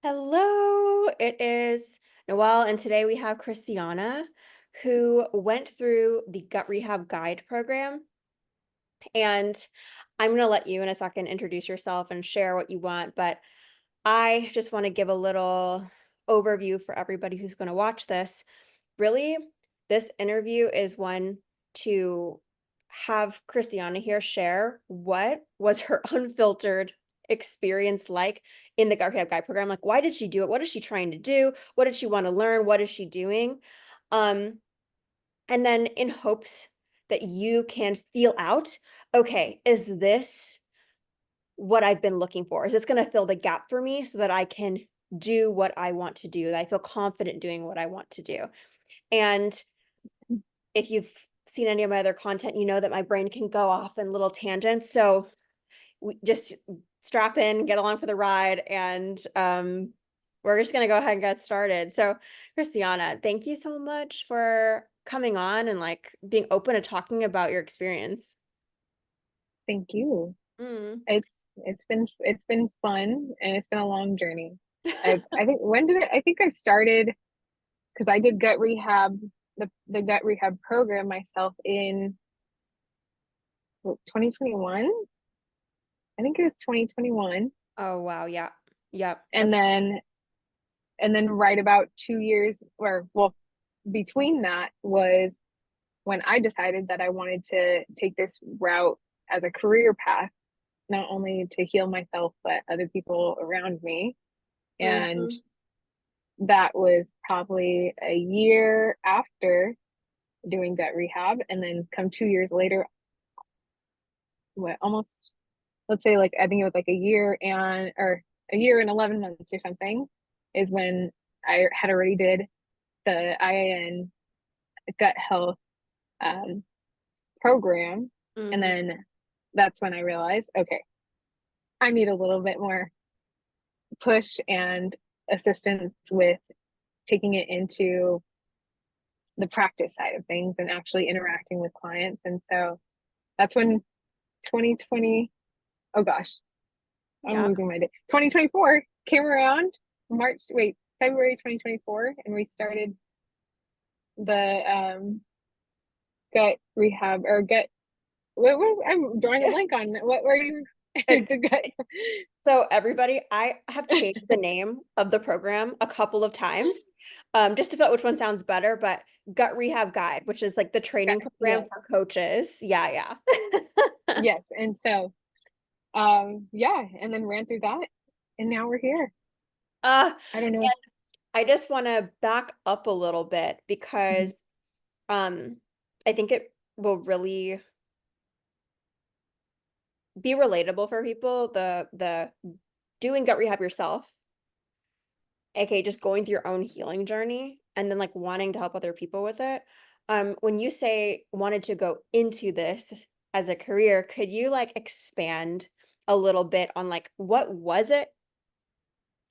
Hello, it is Noelle, and today we have Kristianna, who went through the Gut Rehab Guide program. And I'm going to let you in a second introduce yourself and share what you want, but I just want to give a little overview for everybody who's going to watch this. Really, this interview is one to have Christiana here share what was her unfiltered experience like in the Gut Rehab Guide program. Like, why did she do it? What is she trying to do? What did she want to learn? What is she doing? Um, and then in hopes that you can feel out, okay, is this what I've been looking for? Is this going to fill the gap for me so that I can do what I want to do, that I feel confident doing what I want to do? And if you've seen any of my other content, you know that my brain can go off in little tangents. So we just strap in, get along for the ride, and we're just gonna go ahead and get started. So, Christiana, thank you so much for coming on and like being open to talking about your experience. Thank you. Mm. It's been fun and it's been a long journey. I think I think I started because I did gut rehab, the gut rehab program myself in 2021. I think it was 2021. Oh wow, yeah, yep. And That's then right about 2 years or well, between that was when I decided that I wanted to take this route as a career path, not only to heal myself, but other people around me. And mhm. that was probably a year after doing gut rehab. And then come 2 years later, what almost, let's say, like I think it was like a year and 11 months or something, is when I had already did the IAN gut health um, program. And Mhm. then that's when I realized, okay, I need a little bit more push and assistance with taking it into the practice side of things and actually interacting with clients. And so that's when 2020, oh gosh, I'm Yep. losing my day. 2024 came around, February 2024, and we started the gut rehab or gut. I'm drawing a blank on what were you? It's The gut. So everybody, I have changed the name of the program a couple of times, just to feel out which one sounds better, but Gut Rehab Guide, which is like the training program Yeah, for coaches. Yeah, yeah. yes. And so, yeah, and then ran through that, and now we're here. Uh, I don't know. and I just wanna back up a little bit Mhm. because, um, I think it will really be relatable for people, the doing gut rehab yourself, aka just going through your own healing journey and then like wanting to help other people with it. When you say wanted to go into this as a career, could you like expand a little bit on like what was it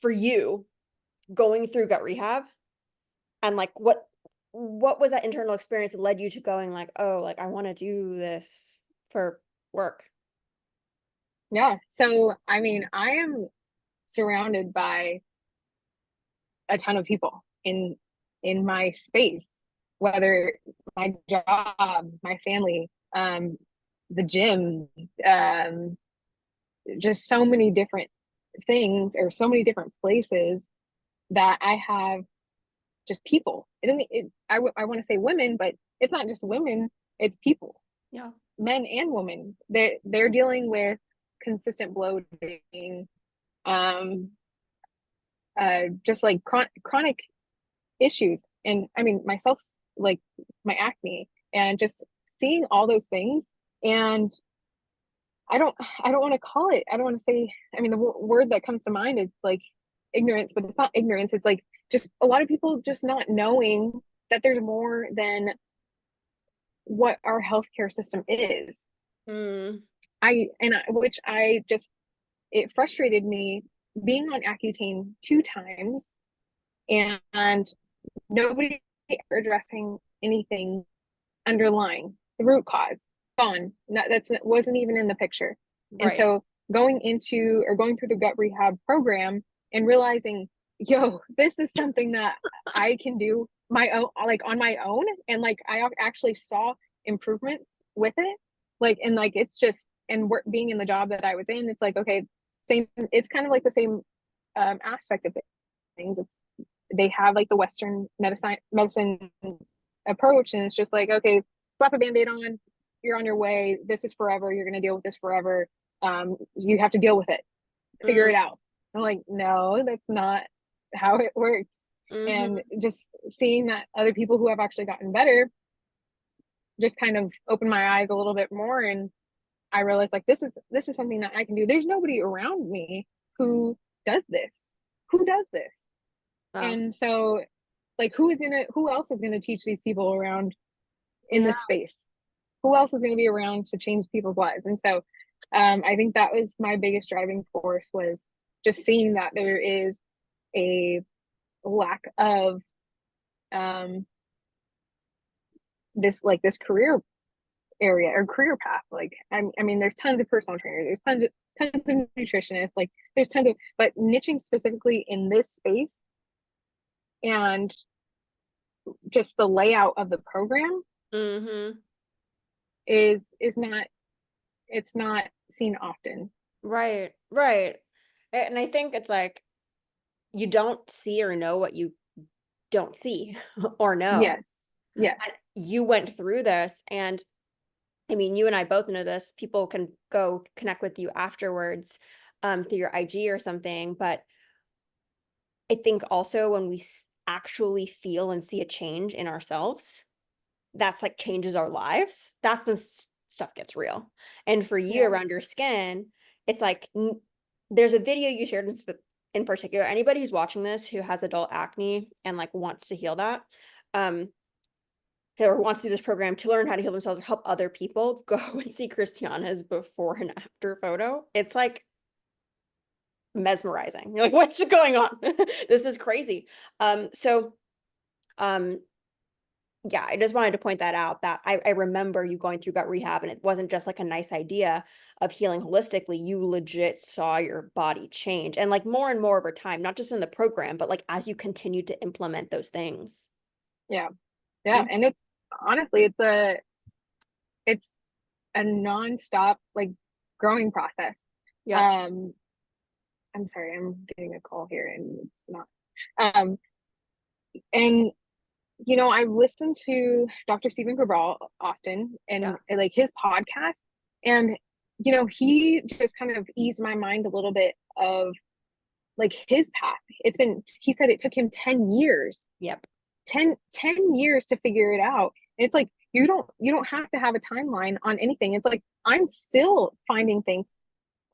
for you going through gut rehab and like what was that internal experience that led you to going like, oh, like I want to do this for work? Yeah. So, I mean, I am surrounded by a ton of people in my space, whether my job, my family, the gym, just so many different things or so many different places that I have just people. I want to say women, but it's not just women, it's people, Yeah. men and women. They're dealing with consistent bloating, um, just like chronic issues. And I mean, myself, like my acne, and just seeing all those things. And I don't want to call it, I don't want to say, I mean, the word that comes to mind is like ignorance, but it's not ignorance. It's like just a lot of people just not knowing that there's more than what our healthcare system is. Mm, Which I just, it frustrated me being on Accutane 2 times and nobody addressing anything underlying the root cause. Gone. That's wasn't even in the picture. And right. so going through the gut rehab program and realizing yo, this is something that I can do my own, like on my own. And like, I actually saw improvements with it. Like, and like, it's just, and work, being in the job that I was in, it's like, okay, same, it's kind of like the same aspect of things. It's, they have like the Western medicine approach. And it's just like, okay, slap a band-aid on, you're on your way. This is forever. You're going to deal with this forever. You have to deal with it, figure Mm, it out. I'm like, no, that's not how it works. And mm-hmm. just seeing that other people who have actually gotten better just kind of opened my eyes a little bit more. And I realized like this is something that I can do. There's nobody around me who does this. Who does this? Wow. And so like who else is gonna teach these people around in Yeah. this space? Who else is gonna be around to change people's lives? And so I think that was my biggest driving force, was just seeing that there is a lack of um, this career area or career path. Like I mean, there's tons of personal trainers, there's tons of nutritionists, like there's tons of, but niching specifically in this space and just the layout of the program Mm-hmm. is not, it's not seen often. Right. Right. And I think it's like you don't see or know what you don't see or know. Yes. Yes. And you went through this, and I mean, you and I both know this. People can go connect with you afterwards through your IG or something. But I think also when we actually feel and see a change in ourselves, that's like changes our lives. That's when stuff gets real. And for you Yeah. around your skin, it's like there's a video you shared in particular. Anybody who's watching this who has adult acne and like wants to heal that, um, or wants to do this program to learn how to heal themselves or help other people, go and see Kristianna's before and after photo. It's like mesmerizing. You're like, what's going on? This is crazy. So um yeah, I just wanted to point that out, that I remember you going through gut rehab, and it wasn't just like a nice idea of healing holistically. You legit saw your body change, and like more and more over time, not just in the program, but like as you continue to implement those things. Yeah. Yeah. Mm, And it's honestly, it's a nonstop like growing process. yep. Um, I'm sorry, I'm getting a call here and it's not. Um, and you know, I listen to Dr. Stephen Cabral often Yeah. and like his podcast, and you know, he just kind of eased my mind a little bit of like his path. It's been, he said it took him 10 years, Yep. 10 years to figure it out. And it's like you don't have to have a timeline on anything. It's like I'm still finding things.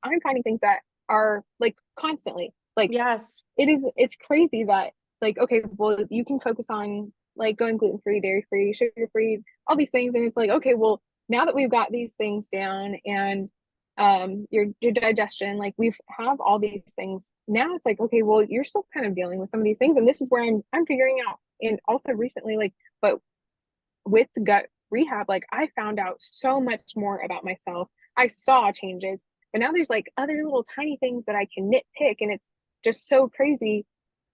I'm finding things that are like constantly like Yes. it's crazy that like okay, well you can focus on like going gluten free, dairy free, sugar free, all these things, and it's like okay, well now that we've got these things down and your digestion, like we've have all these things now, it's like okay, well you're still kind of dealing with some of these things, and this is where I'm figuring out. And also recently, like but with gut rehab, like I found out so much more about myself. I saw changes, but now there's like other little tiny things that I can nitpick, and it's just so crazy.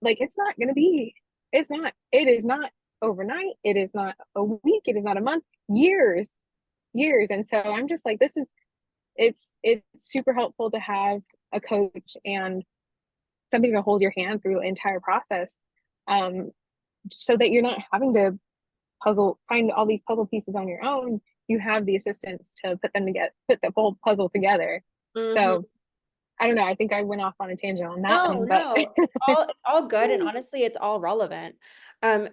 Like it's not gonna be, it is not overnight, it is not a week, it is not a month, years, years. And so I'm just like, this is it's super helpful to have a coach and somebody to hold your hand through the entire process. Um, so that you're not having to find all these puzzle pieces on your own. You have the assistance to put them together, put the whole puzzle together. Hmm. So I don't know, I think I went off on a tangent on that No, one, but no, it's all good, and honestly, it's all relevant. Um,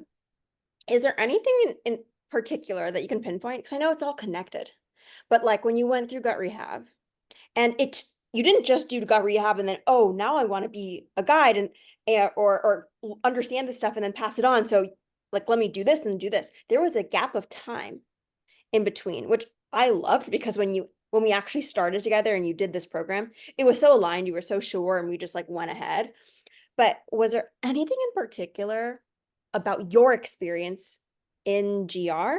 is there anything in particular that you can pinpoint? Because I know it's all connected, but like when you went through gut rehab, and you didn't just do gut rehab and then, oh, now I want to be a guide or understand this stuff and then pass it on. So like let me do this and do this. There was a gap of time in between, which I loved, because when we actually started together and you did this program, it was so aligned, you were so sure, and we just like went ahead. But was there anything in particular about your experience in GR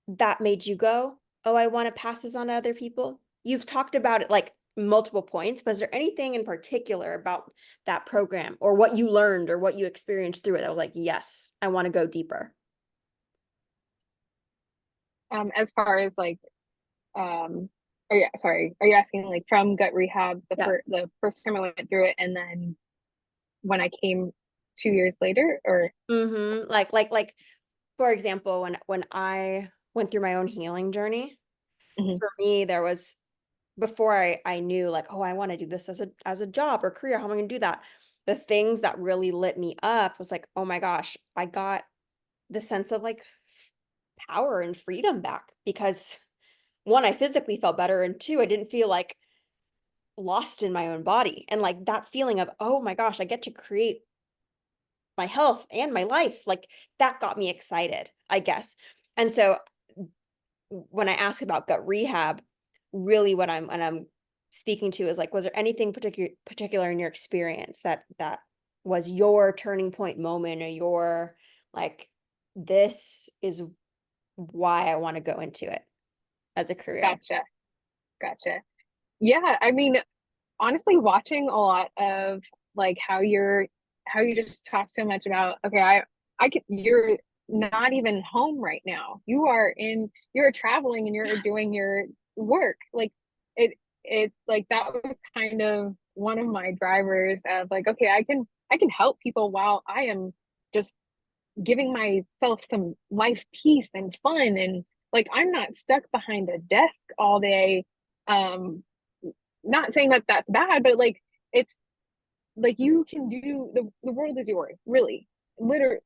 that made you go, "Oh, I want to pass this on to other people"? You've talked about it like multiple points, but is there anything in particular about that program or what you learned or what you experienced through it that was like, yes, I want to go deeper? As far as like, are you asking like from gut rehab Yeah. the first time I went through it, and then when I came 2 years later, or Like, for example, when I went through my own healing journey, Mhm. for me, there was before I knew like, oh, I want to do this as a job or career. How am I going to do that? The things that really lit me up was like, oh my gosh, I got the sense of like power and freedom back because one, I physically felt better, and two, I didn't feel like lost in my own body. And like that feeling of, oh my gosh, I get to create my health and my life. Like that got me excited, I guess. And so when I ask about gut rehab, really what I'm speaking to is like, was there anything particular in your experience that was your turning point moment or your like, this is why I want to go into it as a career? Gotcha, gotcha. Yeah, I mean, honestly, watching a lot of like how you just talk so much about, okay, I could, you're not even home right now. You're traveling and you're doing your work. Like it it's like that was kind of one of my drivers of like, okay, I can help people while I am just giving myself some life peace and fun, and like I'm not stuck behind a desk all day. um Not saying that that's bad, but like it's like you can do the world is yours, really.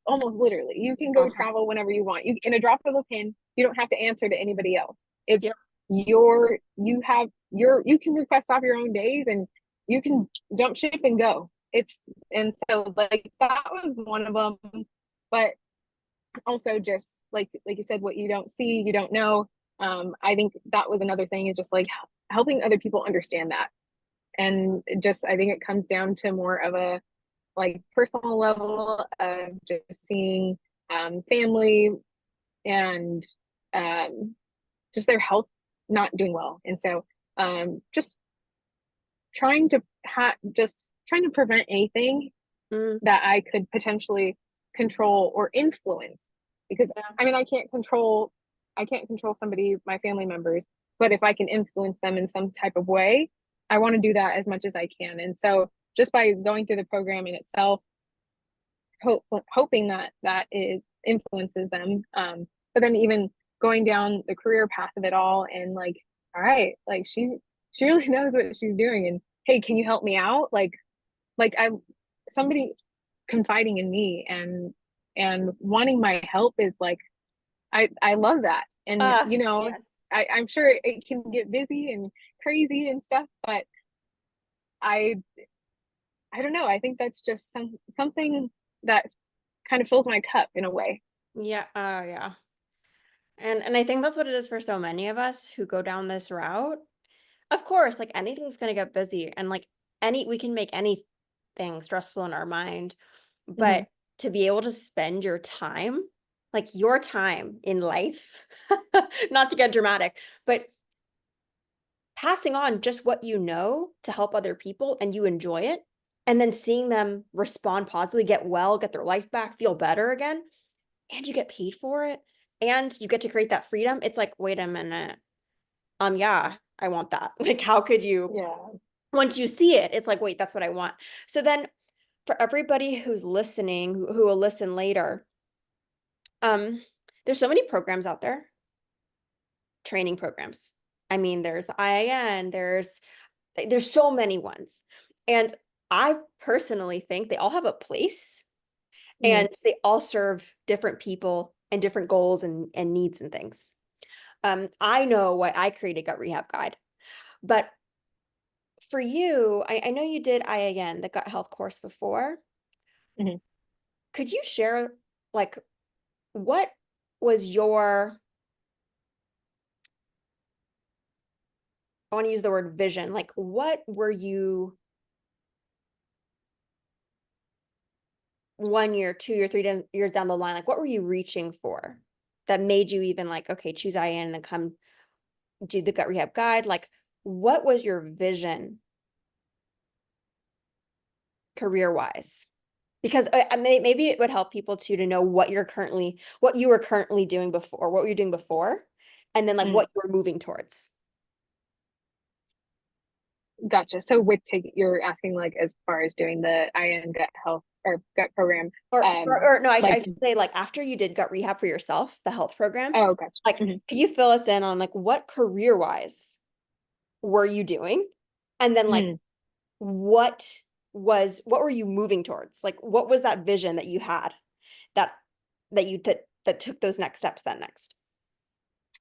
Almost literally. You can go Uh-huh. travel whenever you want. You in a drop of a pin, you don't have to answer to anybody else. It's Yep. you can request off your own days, and you can jump ship and go. It's and so like that was one of them. But also just like you said, what you don't see, you don't know. I think that was another thing, is just like helping other people understand that. And just I think it comes down to more of a like personal level of just seeing family and um, just their health not doing well, and so just trying to prevent anything Mm, that I could potentially control or influence. Because yeah. I mean, I can't control somebody, my family members, but if I can influence them in some type of way, I want to do that as much as I can. And so just by going through the program in itself, hoping that that is influences them. But then even going down the career path of it all, and like, all right, like she really knows what she's doing, and hey, can you help me out? Like I somebody confiding in me and wanting my help is like I love that. And you know, Yes. I'm sure it can get busy and crazy and stuff, but I I don't know. I think that's just something that kind of fills my cup in a way. Yeah. Oh, yeah. And I think that's what it is for so many of us who go down this route. Of course, like anything's gonna get busy and like any we can make anything stressful in our mind, Hmm. but to be able to spend your time, like your time in life, not to get dramatic, but passing on just what you know to help other people and you enjoy it, and then seeing them respond positively, get well, get their life back, feel better again, and you get paid for it, and you get to create that freedom. It's like, wait a minute. Yeah, I want that. Like, how could you Yeah. once you see it, it's like, wait, that's what I want. So then for everybody who's listening, who will listen later, um, there's so many programs out there, training programs. I mean, there's the IIN, there's so many ones. And I personally think they all have a place Hmm. and they all serve different people and different goals and needs and things. I know why I created Gut Rehab Guide, but for you, I know you did IIN, the gut health course before. Hmm. Could you share like what was your I want to use the word vision, like what were you 1 year, 2 year, years down the line, like what were you reaching for that made you even like, okay, choose IIN and then come do the gut rehab guide? Like what was your vision career-wise? Because maybe it would help people too to know what you were currently doing before, what were you doing before, and then like Mm, what you were moving towards. gotcha. So with taking, you're asking like as far as doing the IN gut health or gut program, Or no, I like, should say like after you did gut rehab for yourself, the health program, oh, gotcha. like Hmm. could you fill us in on like what career-wise were you doing? And then like Mm, what what were you moving towards? Like what was that vision that you had that that took those next steps then next?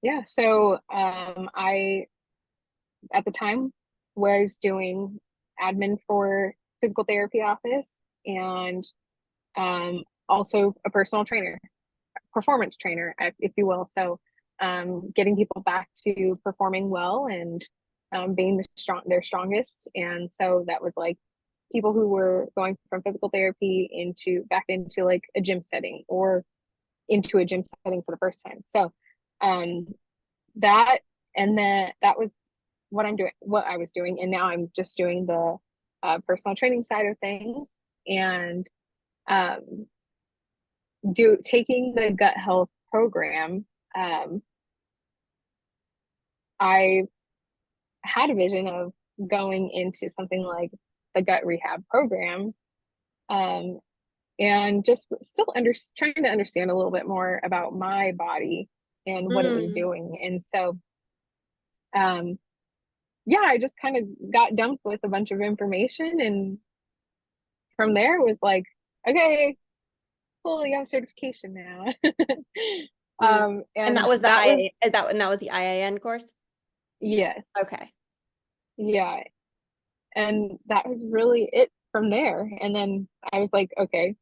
yeah. So, I at the time was doing admin for physical therapy office and also a personal trainer, performance trainer, if you will. So getting people back to performing well and being their strongest. And so that was like people who were going from physical therapy into back into like a gym setting or into a gym setting for the first time. So um, that and then that was what I was doing, and now I'm just doing the personal training side of things and um, do taking the gut health program. um, I had a vision of going into something like the gut rehab program, um, and just still trying to understand a little bit more about my body and what it was Mm, doing. And so, um, yeah, I just kind of got dumped with a bunch of information, and from there it was like, okay, cool, you have certification now. mm. And that And was the that was, IA, and that was the IAN course? yes, Okay. yeah. And that was really it from there. And then I was like, okay,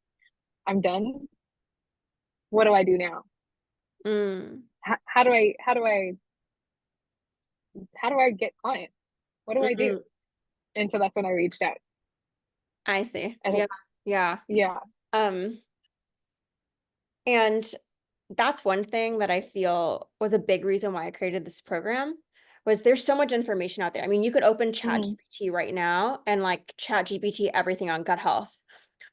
I'm done. What do I do now? Mm, How do I get clients? What do I do? mm, And so that's when I reached out. I see. I Yeah. think, Yeah. yeah. Um, and that's one thing that I feel was a big reason why I created this program was there's so much information out there. I mean, you could open Mhm. ChatGPT right now and like ChatGPT everything on gut health.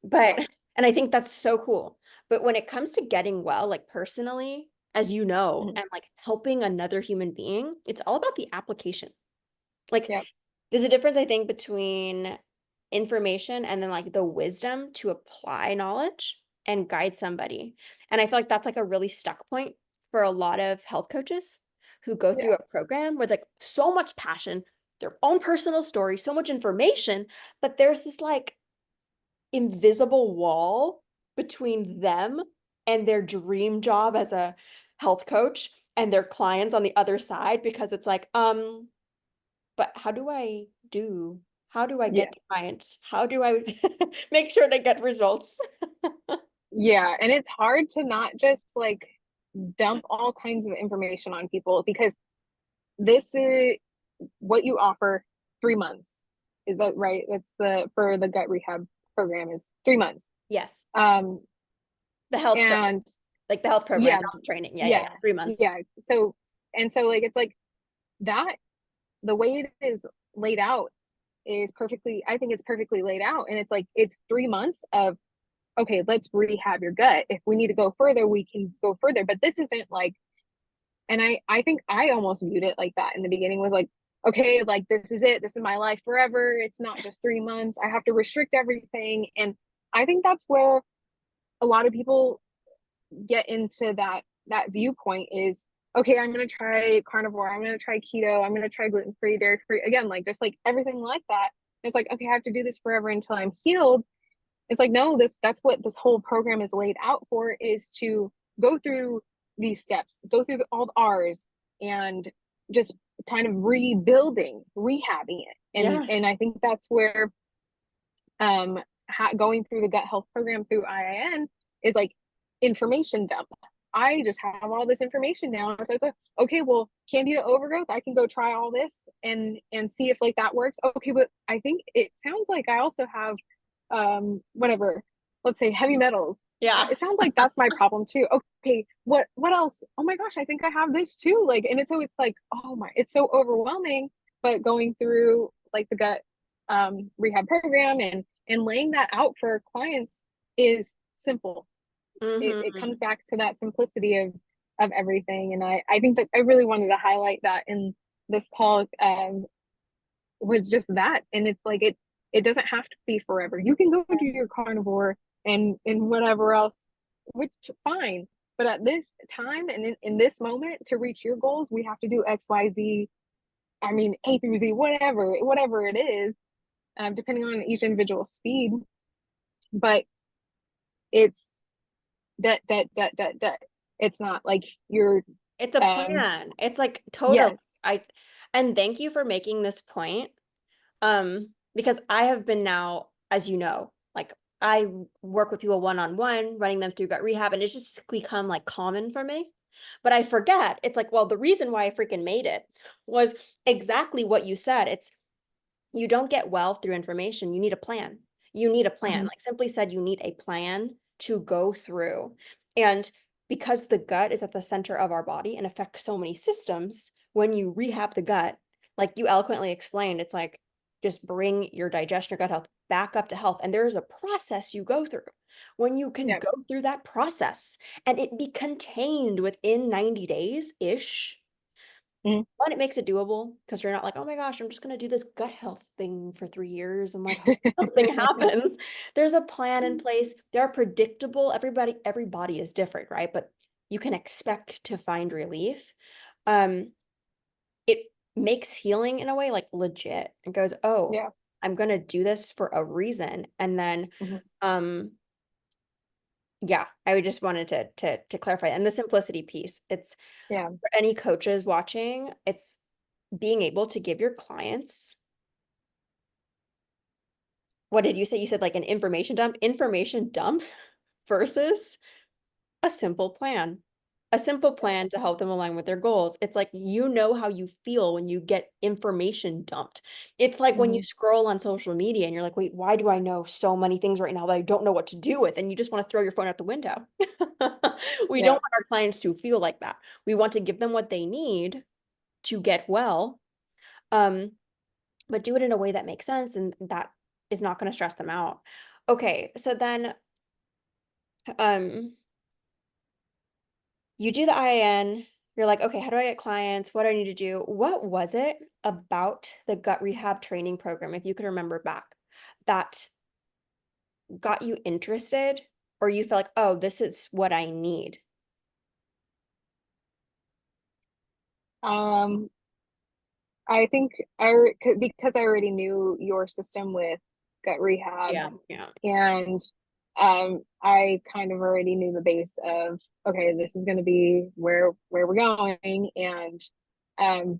Yeah. But and I think that's so cool. But when it comes to getting well, like personally, as you know, Mhm. and like helping another human being, it's all about the application. Like Yep. there's a difference, I think, between information and then like the wisdom to apply knowledge and guide somebody. And I feel like that's like a really stuck point for a lot of health coaches who go through Yeah. a program with like so much passion, their own personal story, so much information, but there's this like invisible wall between them and their dream job as a health coach and their clients on the other side because it's like, but how do I Yeah. get clients? How do I make sure to get results? Yeah. And it's hard to not just like dump all kinds of information on people because this is what you offer 3 months. Is that right? That's the for the gut rehab program is 3 months. Yes, Um, the health program, and like the health program, yeah, not training. Yeah, yeah, yeah, yeah. 3 months. yeah. So and so like it's like that the way it is laid out is perfectly, I think it's perfectly laid out. And it's like it's 3 months of okay, let's rehab your gut. If we need to go further, we can go further. But this isn't like, and I think I almost viewed it like that in the beginning was like, okay, like this is it. This is my life forever. It's not just 3 months. I have to restrict everything. And I think that's where a lot of people get into that viewpoint is okay, I'm going to try carnivore, I'm going to try keto, I'm going to try gluten free, dairy free, again, like just like everything like that. It's like okay, I have to do this forever until I'm healed. It's like no, that's what this whole program is laid out for, is to go through these steps, go through all the R's, and just kind of rebuilding, rehabbing it. And Yes. I think that's where um going through the gut health program through IIN is like information dump. I just have all this information now. It's like, okay, well, candida overgrowth, I can go try all this and see if like that works. Okay, but I think it sounds like I also have whatever, let's say heavy metals. Yeah. It sounds like that's my problem too. Okay, what else? Oh my gosh, I think I have this too. Like, and it's so it's like, oh my, it's so overwhelming. but going through like the gut rehab program and laying that out for our clients is simple. It Mm-hmm. comes back to that simplicity of everything. And I think that I really wanted to highlight that in this call, was just that. And it's like it doesn't have to be forever. You can go do your carnivore and whatever else, which fine. But at this time and in this moment to reach your goals, we have to do XYZ. I mean, A through Z, whatever it is, depending on each individual speed. But it's that. It's not like you're It's a um plan. It's like totally. yes. I and thank you for making this point. Because I have been now, as you know, like I work with people one-on-one, running them through gut rehab, and it's just become like common for me. But I forget, it's like, well, the reason why I freaking made it was exactly what you said. It's you don't get well through information. You need a plan. You need a plan. Mhm. Like simply said, you need a plan to go through. And because the gut is at the center of our body and affects so many systems, when you rehab the gut, like you eloquently explained, it's like just bring your digestion, your gut health back up to health. And there is a process you go through. When you can Yep. go through that process and it be contained within 90 days ish, Mhm. one, it makes it doable because you're not like, oh my gosh, I'm just going to do this gut health thing for 3 years and like hope something happens. There's a plan in place. They're predictable. Every body is different, right? But you can expect to find relief. Um, it makes healing in a way like legit. It goes, oh, Yeah. I'm going to do this for a reason. And then, Mhm. um, yeah, I would just wanted to clarify. And the simplicity piece, it's Yeah. for any coaches watching, it's being able to give your clients, what did you say? You said like an information dump versus a simple plan. A simple plan to help them align with their goals. It's like you know how you feel when you get information dumped. It's like when you Mhm. scroll on social media and you're like, wait, why do I know so many things right now that I don't know what to do with? And you just want to throw your phone out the window. We don't Yeah. want our clients to feel like that. We want to give them what they need to get well. Um, but do it in a way that makes sense and that is not going to stress them out. Okay, so then um you do the IIN, you're like, okay, how do I get clients? What do I need to do? What was it about the gut rehab training program, if you can remember back, that got you interested or you feel like, oh, this is what I need? Um, I think because I already knew your system with gut rehab, Yeah, yeah. and I kind of already knew the base of okay, this is going to be where we're going, and um,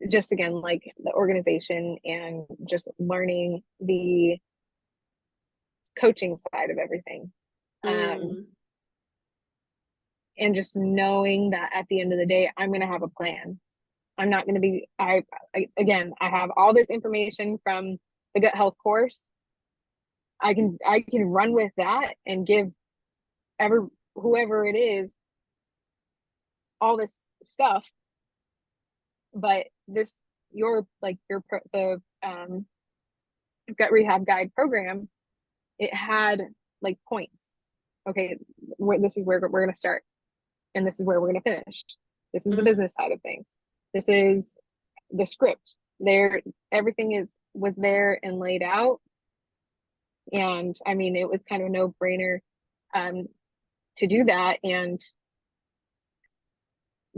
just again like the organization and just learning the coaching side of everything. Um, Mm, and just knowing that at the end of the day, I'm going to have a plan. I'm not going to be, again, I have all this information from the gut health course. I can run with that and give ever, whoever it is, all this stuff. But this, the gut rehab guide program, it had like points. Okay, this is where we're going to start and this is where we're going to finish. This is the mm, business side of things. This is the script. There, everything was there and laid out. And I mean, it was kind of a no brainer um, to do that. And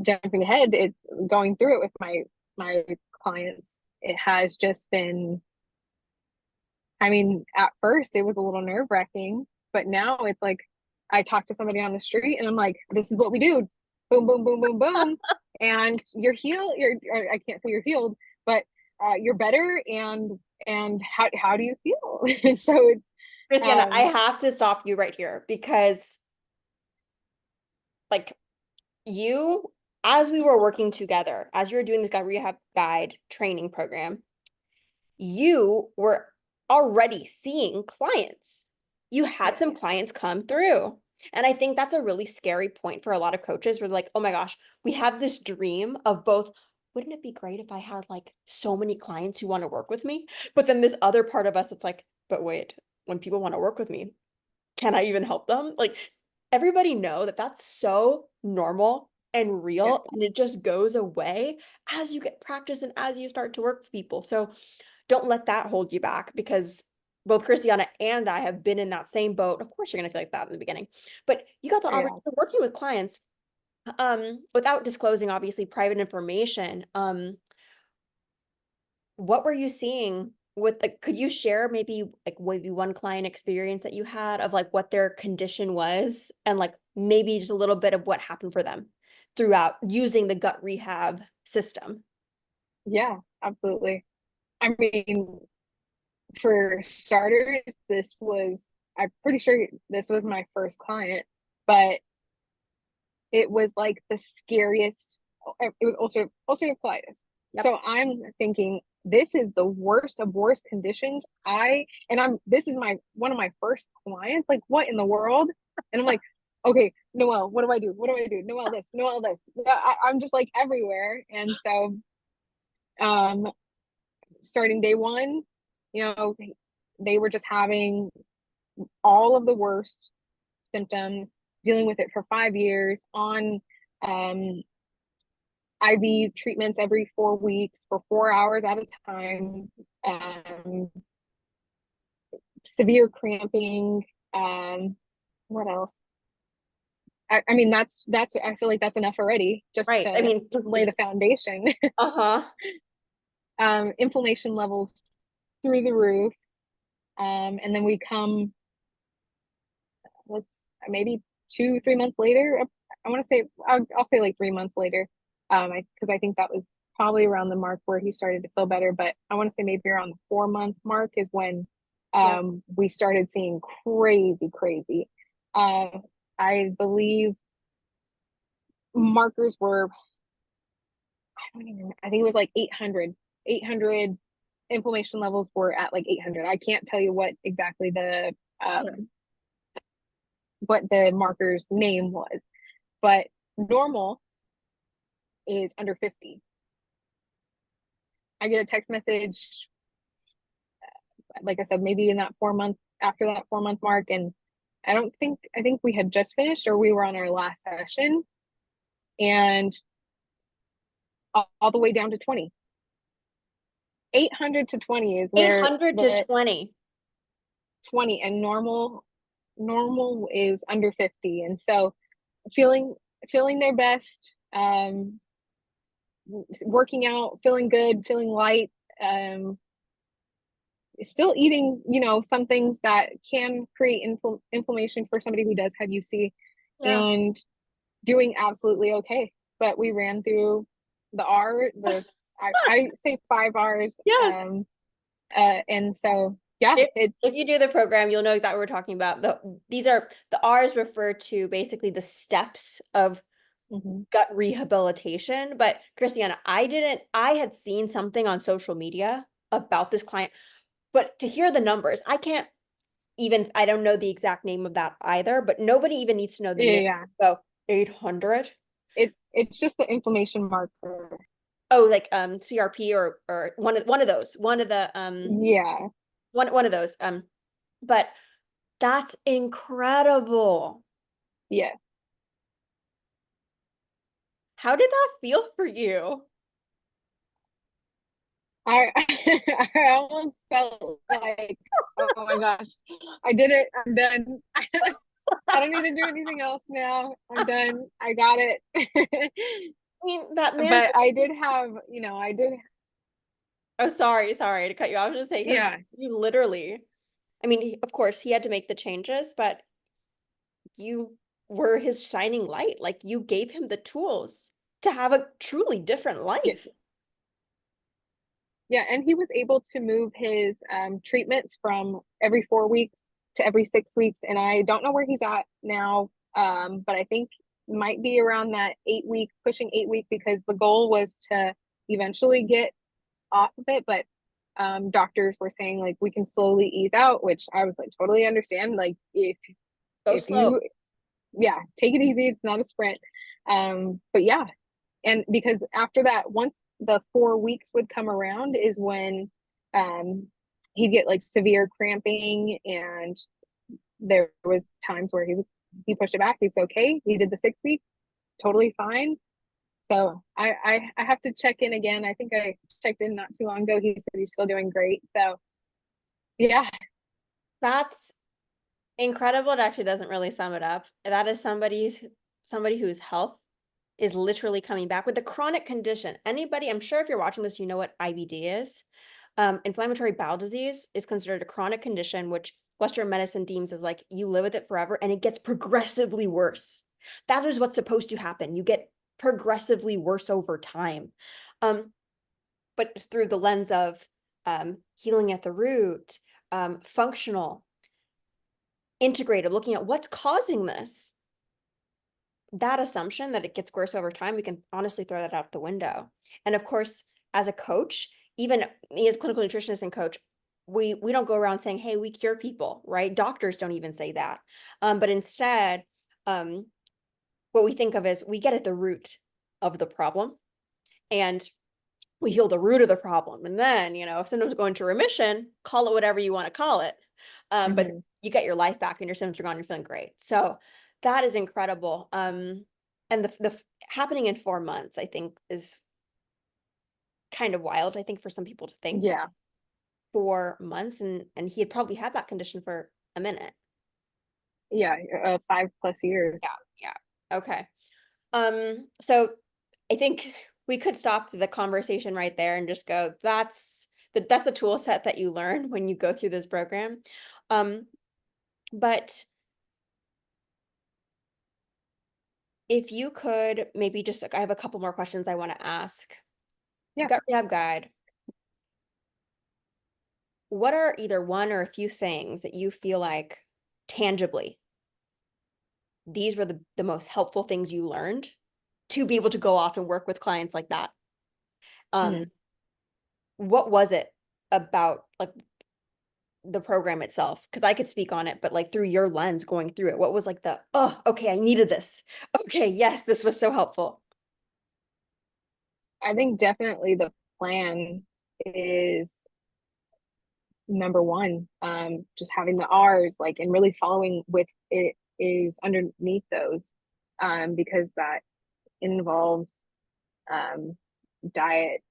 jumping ahead, it's going through it with my clients. It has just been. I mean, at first it was a little nerve wracking, but now it's like I talk to somebody on the street and I'm like, "This is what we do." Boom, boom, boom, boom, boom, and you're healed. I can't say you're healed, but you're better. And how do you feel? So it's Kristianna, I um have to stop you right here because like you, as we were working together, as you were doing this gut rehab guide training program, you were already seeing clients. You had yeah. some clients come through. And I think that's a really scary point for a lot of coaches where they're like, oh my gosh, we have this dream of both wouldn't it be great if I had like so many clients who want to work with me? But then this other part of us that's like, but wait, when people want to work with me, can I even help them? Like, everybody know that that's so normal and Yeah, real, and it just goes away as you get practice and as you start to work with people. So don't let that hold you back, because both Christiana and I have been in that same boat. Of course, you're gonna feel like that in the beginning, but you got the yeah, opportunity of working with clients, without disclosing obviously private information. What were you seeing with, like, could you share maybe one client experience that you had of like what their condition was, and like maybe just a little bit of what happened for them throughout using the gut rehab system? yeah, absolutely. I mean, for starters, I'm pretty sure this was my first client, but it was like the scariest. It was ulcerative colitis. Yep. So I'm thinking this is the worst of worst conditions. This is my one of my first clients. Like, what in the world? And I'm like, okay, Noelle, what do I do? What do I do? Noelle this, Noelle this. I'm just like everywhere. And so um starting day one, you know, they were just having all of the worst symptoms, dealing with it for 5 years on um, IV treatments every 4 weeks for 4 hours at a time, um, severe cramping. What else? I mean, I feel like that's enough already just Right. I to mean, lay the foundation. uh-huh. Inflammation levels through the roof. And then we come, let's maybe 2, 3 months later. I want to say I'll say like 3 months later, because I think that was probably around the mark where he started to feel better. But I want to say maybe around the 4 month mark is when Yep. we started seeing crazy, crazy. Uh, I believe markers were, I don't even, I think it was like 800, 800 inflammation levels were at like 800. I can't tell you what exactly Yeah. the marker's name was, but normal is under 50. I get a text message, like I said, maybe in that 4 month, after that 4 month mark. And I think we had just finished or we were on our last session, and all the way down to 20. 800 to 20 is where 800 to the 20. 20 and normal is under 50. And so feeling, feeling their best, working out, feeling good, feeling light, um, still eating, some things that can create inflammation for somebody who does have UC, Yeah. and doing absolutely okay. But we ran through the R, I say 5 R's, Yes. and so yeah, If it's if you do the program, you'll know exactly what we're talking about. These are the R's refer to basically the steps of mhm. gut rehabilitation. But Christiana, I had seen something on social media about this client, but to hear the numbers, I don't know the exact name of that either, but nobody even needs to know the Yeah, name. yeah. So 800. It's just the inflammation marker. Oh, like CRP, or one of those. Yeah, One of those. But that's incredible. yeah. How did that feel for you? I I almost felt like, oh my gosh, I did it. I'm done. I don't need to do anything else now. I'm done. I got it. I mean, that man But I did focused. have, I did, Oh, sorry to cut you off. I was just saying, because yeah, you literally, I mean, of course, he had to make the changes, but you were his shining light. Like, you gave him the tools to have a truly different yeah, life. yeah. And he was able to move his treatments from every 4 weeks to every 6 weeks. And I don't know where he's at now, but I think might be around that 8 week, pushing 8 week, because the goal was to eventually get off of it. But doctors were saying like we can slowly ease out, which I was like totally understand. Like Go if slow. you, yeah, take it easy. It's not a sprint. But yeah, and because after that, once the 4 weeks would come around is when um he'd get like severe cramping, and there was times where he pushed it back. It's okay. He did the 6 weeks, totally fine. So I have to check in again. I think I checked in not too long ago. He said he's still doing great. So yeah. That's incredible. It actually doesn't really sum it up. That is somebody whose health is literally coming back with a chronic condition. Anybody, I'm sure if you're watching this, you know what IBD is. Inflammatory bowel disease is considered a chronic condition, which Western medicine deems as like you live with it forever and it gets progressively worse. That is what's supposed to happen. You get progressively worse over time. But through the lens of healing at the root, functional, integrated, looking at what's causing this, that assumption that it gets worse over time, we can honestly throw that out the window. And of course, as a coach, even me as a clinical nutritionist and coach, we don't go around saying, hey, we cure people, right? Doctors don't even say that. But instead, what we think of is we get at the root of the problem and we heal the root of the problem. And then, if symptoms go into remission, call it whatever you want to call it. But Mhm. you get your life back and your symptoms are gone, you're feeling great. So that is incredible. And the happening in 4 months, I think, is kind of wild. I think for some people to think that Yeah. 4 months, and he had probably had that condition for a minute. Yeah. 5+ years. Yeah, yeah. Okay. So I think we could stop the conversation right there and just go, that's the tool set that you learn when you go through this program. Um, but if you could maybe just, I have a couple more questions I want to ask. Yeah. Gut Rehab Guide, what are either one or a few things that you feel like tangibly, these were the most helpful things you learned to be able to go off and work with clients like that? Um, Mhm. what was it about like the program itself? Because I could speak on it, but like through your lens going through it, what was like oh, okay, I needed this. Okay, yes, this was so helpful. I think definitely the plan is number one. Just having the R's, like, and really following with it is underneath those, because that involves um, diet,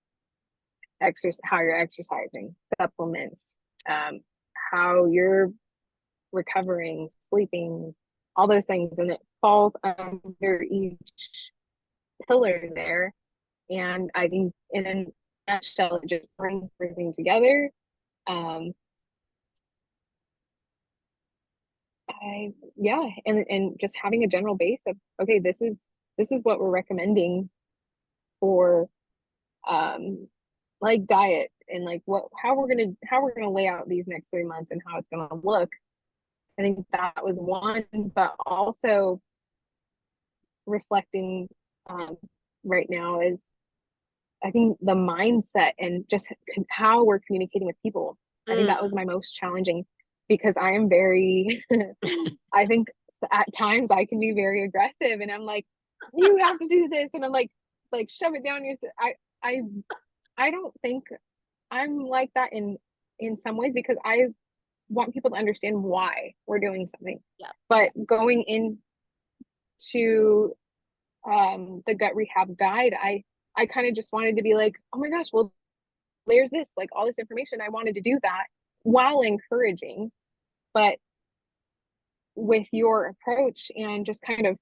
exercise, how you're exercising, supplements, um, how you're recovering, sleeping, all those things, and it falls under each pillar there. And I think in a nutshell, it just brings everything together. Um, yeah, and just having a general base of, okay, this is what we're recommending for like diet, and like what how we're gonna lay out these next 3 months and how it's gonna look. I think that was one, but also reflecting um, right now is, I think, the mindset and just how we're communicating with people. I think that Mm. was my most challenging, because I am very, I think at times I can be very aggressive, and I'm like, you have to do this, and I'm like shove it down your. I I don't think I'm like that in some ways, because I want people to understand why we're doing something. Yeah, yeah. But going into the gut rehab guide, I kind of just wanted to be like, oh my gosh, well, there's this, like, all this information. I wanted to do that while encouraging, but with your approach and just kind of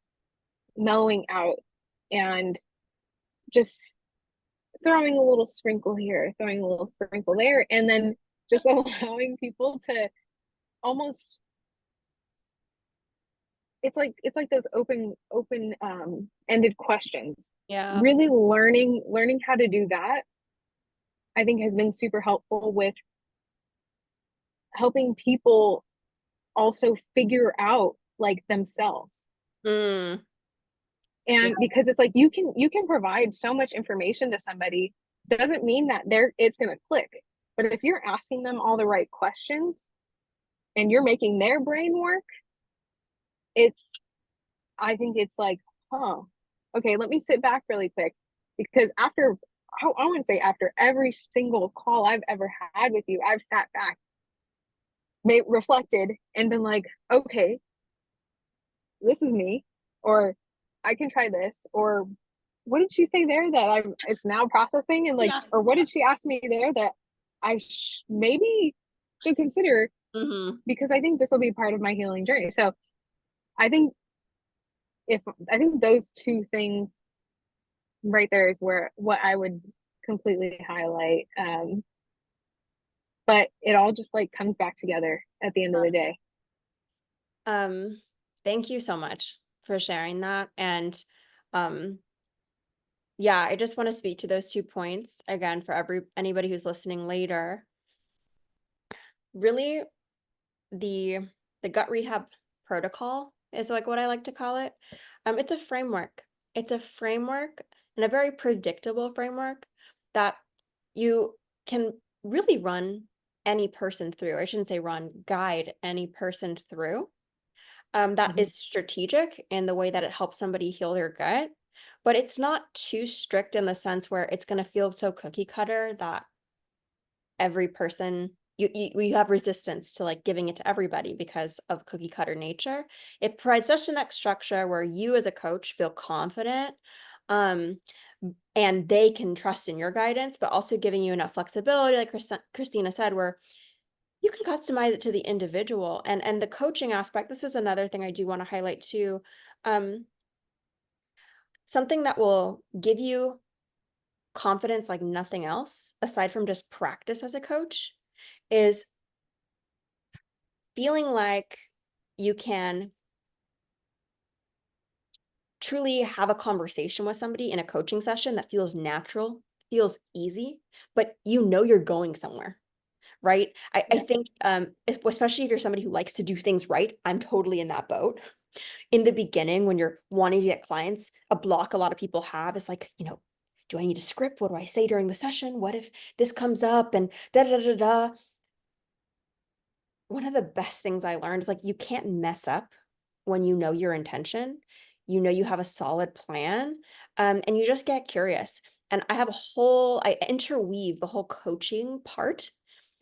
mellowing out, and just throwing a little sprinkle here, throwing a little sprinkle there, and then just allowing people to almost, it's like those open ended questions. Yeah. Really learning how to do that, I think, has been super helpful with helping people also figure out, like, themselves. Mm. And because it's Yes. like, you can provide so much information to somebody, doesn't mean that it's going to click. But if you're asking them all the right questions and you're making their brain work, it's I think it's like, huh, okay, let me sit back really quick, because after I want to say after every single call I've ever had with you, I've sat back, reflected, and been like, okay, this is me, or I can try this, or what did she say there that it's now processing, and like, Yeah. or what did she ask me there that I maybe should consider, Hmm. because I think this will be part of my healing journey. So I think if I think those two things right there is where what I would completely highlight. But it all just like comes back together at the end of the day. Um, Thank you so much for sharing that. And um, yeah, I just want to speak to those 2 points again for anybody who's listening later. Really, the the gut rehab protocol is like what I like to call it. It's a framework. It's a framework and a very predictable framework that you can really run any person through. I shouldn't say run, guide any person through. That Mhm. is strategic in the way that it helps somebody heal their gut, but it's not too strict in the sense where it's going to feel so cookie cutter that every person you have resistance to like giving it to everybody because of cookie cutter nature. It provides just enough structure where you as a coach feel confident, um, and they can trust in your guidance, but also giving you enough flexibility, like Christina said, where you can customize it to the individual. And the coaching aspect, this is another thing I do want to highlight too. Um, Something that will give you confidence like nothing else, aside from just practice as a coach, is feeling like you can truly have a conversation with somebody in a coaching session that feels natural, feels easy, but you know you're going somewhere, right? I Yeah. think, especially if you're somebody who likes to do things right, I'm totally in that boat. In the beginning, when you're wanting to get clients, a block a lot of people have is like, do I need a script? What do I say during the session? What if this comes up and da da da da? One of the best things I learned is like you can't mess up when you know your intention, you know you have a solid plan, and you just get curious. And I interweave the whole coaching part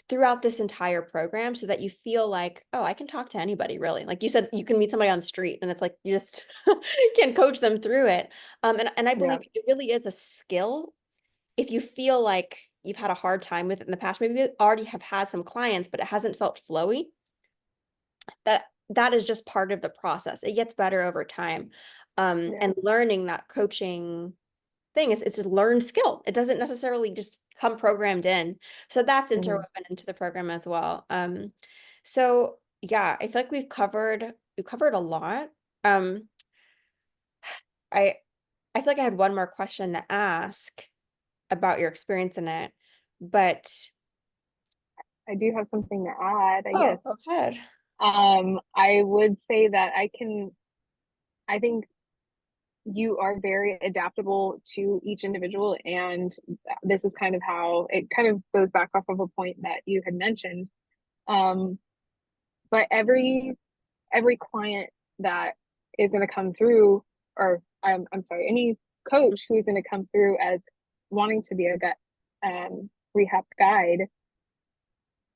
throughout this entire program so that you feel like, oh, I can talk to anybody really. Like you said, you can meet somebody on the street and it's like you just can coach them through it. And I Yeah. believe it really is a skill. If you feel like you've had a hard time with it in the past, maybe you already have had some clients, but it hasn't felt flowy, that is just part of the process. It gets better over time. Yeah. And learning that coaching thing it's a learned skill. It doesn't necessarily just come programmed in. So that's Mhm. interwoven into the program as well. So yeah, I feel like we've covered a lot. Um, I I feel like I had one more question to ask about your experience in it, but I do have something to add, I oh, guess. go ahead. I would say that I think you are very adaptable to each individual, and this is kind of how it kind of goes back off of a point that you had mentioned. Um, but every client that is going to come through, or I'm sorry, any coach who is going to come through as wanting to be a gut rehab guide,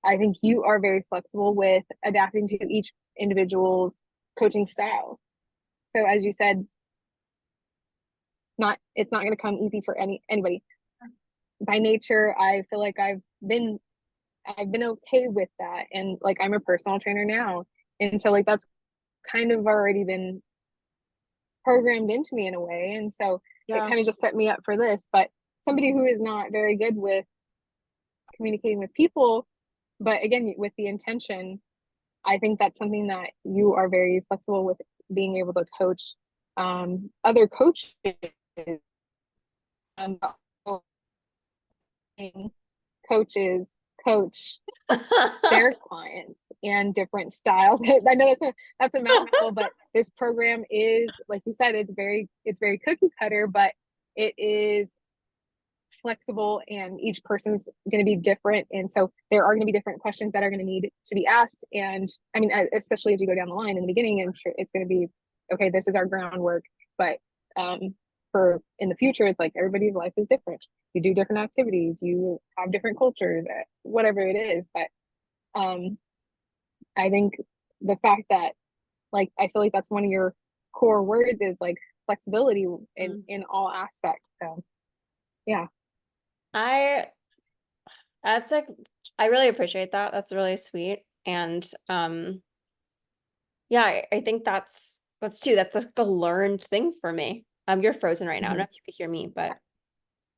I think you are very flexible with adapting to each individual's coaching style. So as you said, not it's not going to come easy for anybody. By nature, I feel like I've been okay with that, and like I'm a personal trainer now, and so like that's kind of already been programmed into me in a way, and so it Yeah. kind of just set me up for this. But somebody who is not very good with communicating with people, but again with the intention, I think that's something that you are very flexible with, being able to coach other coaches, um, coaches coach their clients and different styles. I know that's a mouthful, but this program is, like you said, it's very cookie cutter, but it is flexible, and each person's going to be different, and so there are going to be different questions that are going to need to be asked. And I mean, especially as you go down the line in the beginning, I'm sure it's going to be okay, this is our groundwork, but for in the future, it's like everybody's life is different. You do different activities, you have different cultures, whatever it is. But um, I think the fact that, like, I feel like that's one of your core words is like flexibility Mm. in all aspects. So yeah. I that's like I really appreciate that. That's really sweet. And yeah, I think that's too that's like a learned thing for me. You're frozen right now. I don't know Mhm. if you could hear me, but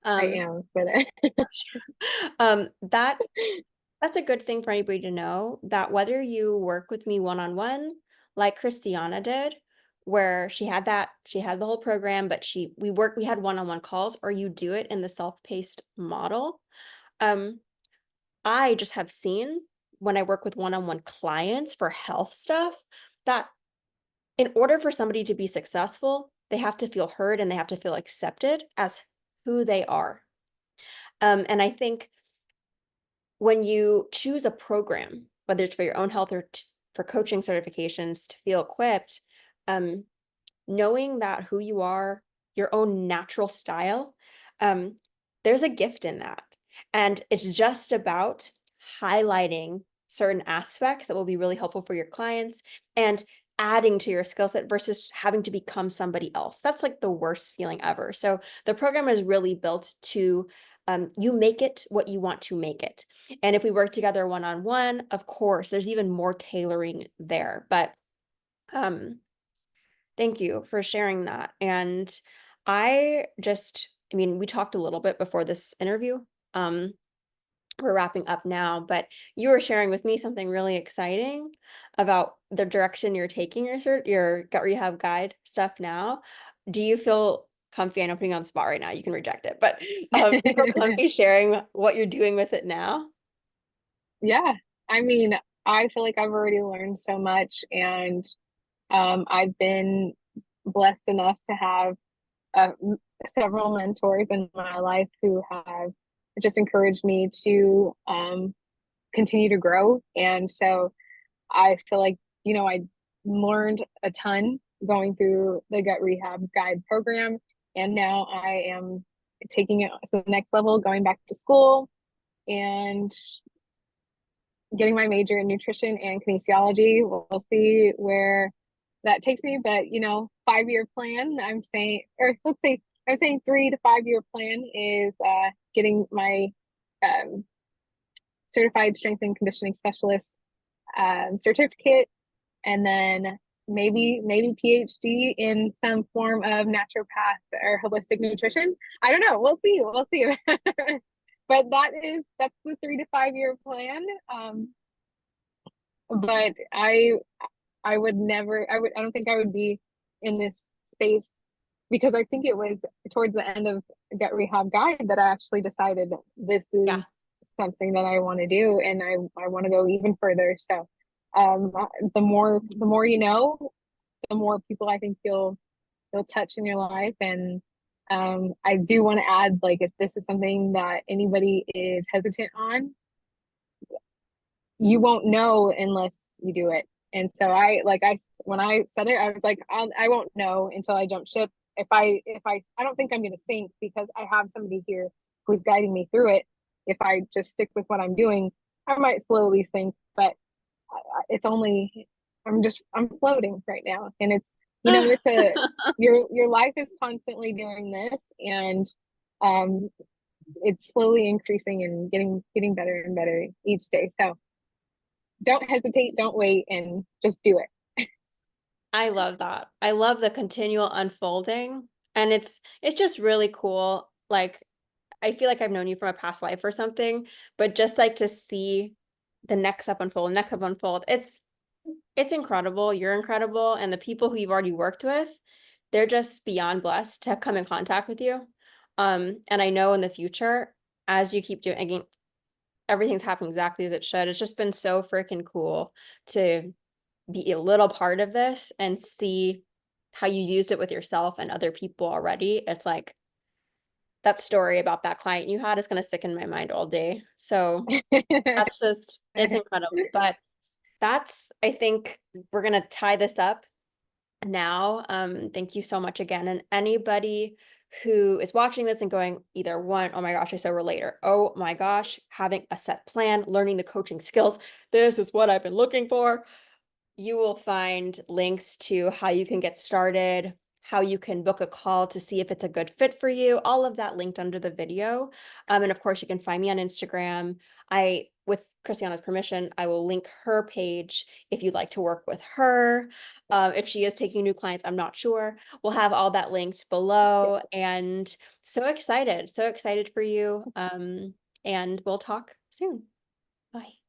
I um am, but that that's a good thing for anybody to know that whether you work with me one-on-one, like Christiana did, where she had the whole program, but we had one-on-one calls, or you do it in the self-paced model. Um, I just have seen when I work with one-on-one clients for health stuff that in order for somebody to be successful, they have to feel heard and they have to feel accepted as who they are. And I think when you choose a program, whether it's for your own health or for coaching certifications to feel equipped, um, knowing that who you are, your own natural style, um, there's a gift in that. And it's just about highlighting certain aspects that will be really helpful for your clients and adding to your skill set versus having to become somebody else. That's like the worst feeling ever. So the program is really built to you make it what you want to make it. And if we work together one on one, of course, there's even more tailoring there. But um, thank you for sharing that. And I mean, we talked a little bit before this interview. Um, we're wrapping up now, but you were sharing with me something really exciting about the direction you're taking your gut rehab guide stuff now. Do you feel comfy? I know I'm putting you on the spot right now. You can reject it, but do you feel comfy sharing what you're doing with it now? Yeah. I mean, I feel like I've already learned so much, and I've been blessed enough to have several mentors in my life who have just encouraged me to continue to grow. And so I feel like, I learned a ton going through the gut rehab guide program. And now I am taking it to the next level, going back to school and getting my major in nutrition and kinesiology. We'll see where that takes me, but 5-year plan, I'm saying, or let's say, I'm saying 3 to 5 year plan is getting my um, certified strength and conditioning specialist certificate, and then maybe PhD in some form of naturopath or holistic nutrition. I don't know. We'll see. But that's the 3 to 5 year plan. But I would never, I don't think I would be in this space, because I think it was towards the end of Gut Rehab Guide that I actually decided this Yeah. is something that I want to do, and I want to go even further. So um the more the more people I think you'll touch in your life. And I do want to add, like, if this is something that anybody is hesitant on, you won't know unless you do it. And so when I said it, I was like, I won't know until I jump ship. I don't think I'm going to sink, because I have somebody here who's guiding me through it. If I just stick with what I'm doing, I might slowly sink, but it's only, I'm floating right now. And it's your life is constantly doing this, and um, it's slowly increasing and getting better and better each day. So don't hesitate, don't wait, and just do it. I love that. I love the continual unfolding, and it's just really cool. Like I feel like I've known you from a past life or something, but just like to see the next step unfold, next step unfold. It's incredible. You're incredible, and the people who you've already worked with, they're just beyond blessed to come in contact with you. And I know in the future, as you keep doing, again, everything's happening exactly as it should. It's just been so freaking cool to be a little part of this and see how you used it with yourself and other people already. It's like that story about that client you had is going to stick in my mind all day. So that's just, it's incredible. But I think we're going to tie this up now. Thank you so much again. And anybody who is watching this and going either one, oh my gosh, I so relate, or oh my gosh, having a set plan, learning the coaching skills, this is what I've been looking for, you will find links to how you can get started, how you can book a call to see if it's a good fit for you, all of that linked under the video. And of course, you can find me on Instagram. With Kristianna's permission, I will link her page if you'd like to work with her. If she is taking new clients, I'm not sure. We'll have all that linked Yeah. below. And so excited for you. And we'll talk soon. Bye.